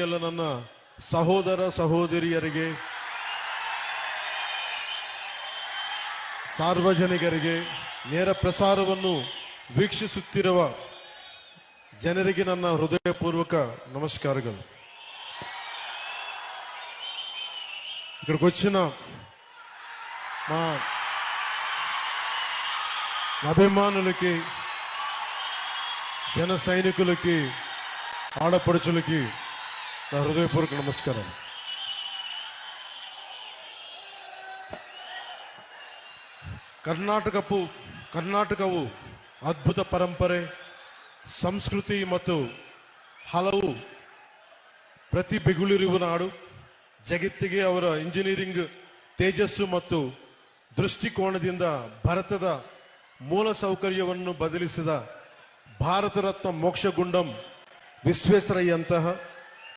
ಎಲ್ಲ ನನ್ನ ಸಹೋದರ ಸಹೋದರಿಯರಿಗೆ, ಸಾರ್ವಜನಿಕರಿಗೆ, ನೇರ ಪ್ರಸಾರವನ್ನು ವೀಕ್ಷಿಸುತ್ತಿರುವ ಜನರಿಗೆ ನನ್ನ ಹೃದಯಪೂರ್ವಕ నమస్కారాలు. ఇక్కడికి వచ్చిన మా అభిమానులకి, జన సైనికులకి, ఆడపడుచులకి నా హృదయపూర్వక నమస్కారం. ಕರ್ನಾಟಕವು ಅದ್ಭುತ ಪರಂಪರೆ, ಸಂಸ್ಕೃತಿ ಮತ್ತು ಹಲವು ಪ್ರತಿಭೆಗಳಿರುವ ನಾಡು. ಜಗತ್ತಿಗೆ ಅವರ ಇಂಜಿನಿಯರಿಂಗ್ ತೇಜಸ್ಸು ಮತ್ತು ದೃಷ್ಟಿಕೋನದಿಂದ ಭಾರತದ ಮೂಲ ಸೌಕರ್ಯವನ್ನು ಬದಲಿಸಿದ ಭಾರತ ರತ್ನ ಮೋಕ್ಷಗುಂಡಂ ವಿಶ್ವೇಶ್ವರಯ್ಯಂತಹ